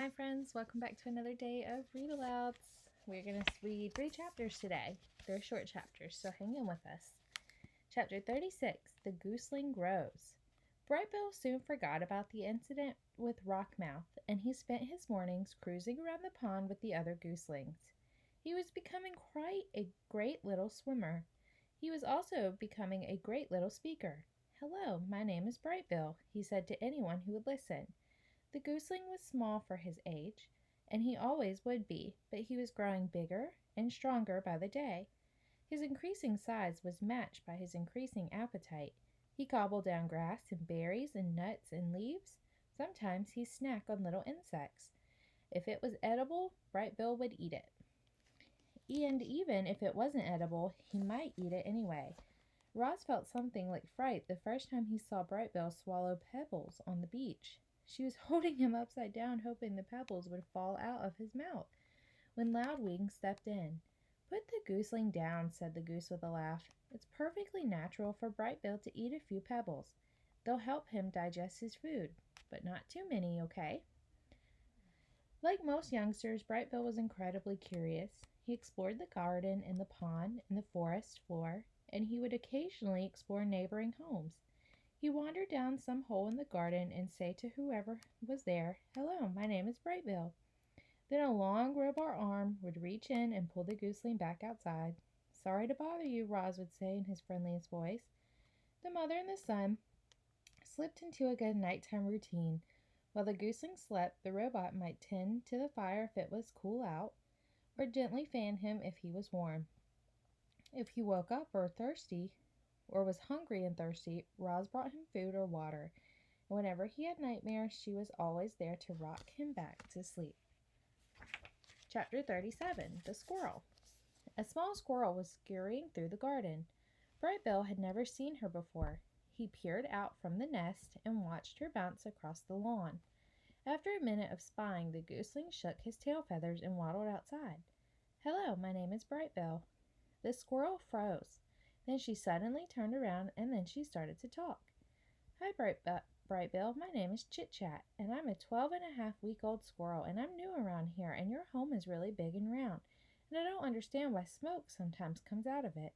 Hi friends, welcome back to another day of Read Alouds. We're going to read 3 chapters today. They're short chapters, so hang in with us. Chapter 36, The Gooseling Grows. Brightbill soon forgot about the incident with Rockmouth, and he spent his mornings cruising around the pond with the other gooselings. He was becoming quite a great little swimmer. He was also becoming a great little speaker. "Hello, my name is Brightbill," he said to anyone who would listen. The gooseling was small for his age, and he always would be, but he was growing bigger and stronger by the day. His increasing size was matched by his increasing appetite. He gobbled down grass and berries and nuts and leaves. Sometimes he snacked on little insects. If it was edible, Brightbill would eat it. And even if it wasn't edible, he might eat it anyway. Roz felt something like fright the first time he saw Brightbill swallow pebbles on the beach. She was holding him upside down, hoping the pebbles would fall out of his mouth, when Loudwing stepped in. "Put the gooseling down," said the goose with a laugh. "It's perfectly natural for Brightbill to eat a few pebbles. They'll help him digest his food, but not too many, okay?" Like most youngsters, Brightbill was incredibly curious. He explored the garden and the pond and the forest floor, and he would occasionally explore neighboring homes. He wandered down some hole in the garden and say to whoever was there, "Hello, my name is Brightbill." Then a long robot arm would reach in and pull the gooseling back outside. "Sorry to bother you," Roz would say in his friendliest voice. The mother and the son slipped into a good nighttime routine. While the gooseling slept, the robot might tend to the fire if it was cool out, or gently fan him if he was warm. If he woke up or was hungry and thirsty, Roz brought him food or water, and whenever he had nightmares, she was always there to rock him back to sleep. Chapter 37, The Squirrel. A small squirrel was scurrying through the garden. Brightbill had never seen her before. He peered out from the nest and watched her bounce across the lawn. After a minute of spying, the gooseling shook his tail feathers and waddled outside. "Hello, my name is Brightbill." The squirrel froze. Then she suddenly turned around, and then she started to talk. "Hi, Brightbill. My name is Chit Chat, and I'm a 12-and-a-half-week-old squirrel, and I'm new around here, and your home is really big and round, and I don't understand why smoke sometimes comes out of it."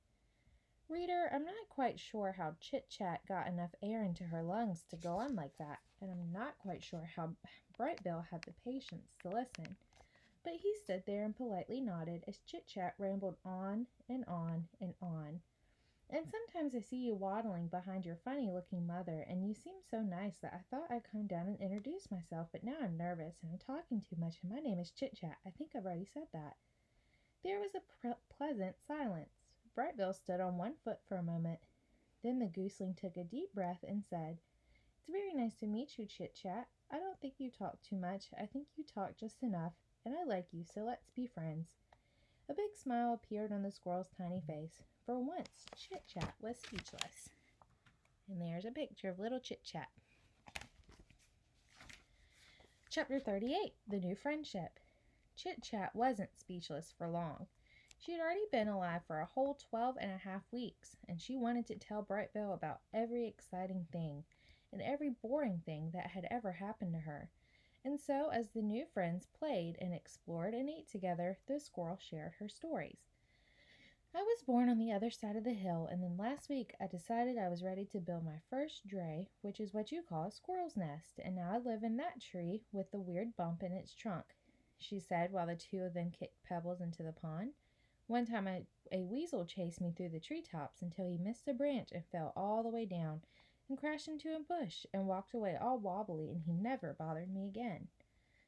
Reader, I'm not quite sure how Chit Chat got enough air into her lungs to go on like that, and I'm not quite sure how Brightbill had the patience to listen. But he stood there and politely nodded as Chit Chat rambled on and on and on. "And sometimes I see you waddling behind your funny-looking mother, and you seem so nice that I thought I'd come down and introduce myself, but now I'm nervous and I'm talking too much, and my name is Chit Chat. I think I've already said that." There was a pleasant silence. Brightbill stood on one foot for a moment. Then the gooseling took a deep breath and said, "It's very nice to meet you, Chit Chat. I don't think you talk too much. I think you talk just enough, and I like you, so let's be friends." A big smile appeared on the squirrel's tiny face. For once, Chit Chat was speechless. And there's a picture of little Chit Chat. Chapter 38, The New Friendship. Chit Chat wasn't speechless for long. She had already been alive for a whole 12-and-a-half weeks, and she wanted to tell Brightbill about every exciting thing and every boring thing that had ever happened to her. And so, as the new friends played and explored and ate together, the squirrel shared her stories. "I was born on the other side of the hill, and then last week I decided I was ready to build my first dray, which is what you call a squirrel's nest, and now I live in that tree with the weird bump in its trunk," she said while the two of them kicked pebbles into the pond. "One time a weasel chased me through the treetops until he missed a branch and fell all the way down and crashed into a bush and walked away all wobbly, and he never bothered me again,"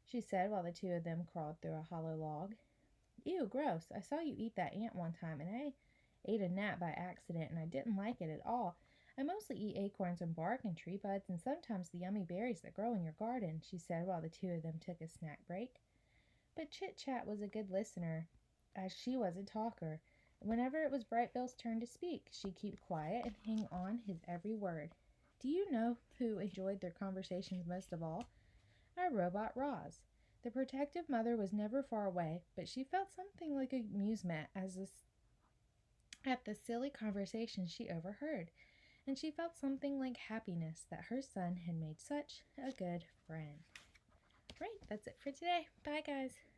she said while the two of them crawled through a hollow log. "Ew, gross. I saw you eat that ant one time, and I ate a gnat by accident, and I didn't like it at all. I mostly eat acorns and bark and tree buds and sometimes the yummy berries that grow in your garden," she said while the two of them took a snack break. But Chit Chat was a good listener, as she was a talker, and whenever it was Brightbill's turn to speak, she'd keep quiet and hang on his every word. Do you know who enjoyed their conversations most of all? Our robot Roz. The protective mother was never far away, but she felt something like amusement at the silly conversation she overheard, and she felt something like happiness that her son had made such a good friend. Right, that's it for today. Bye, guys.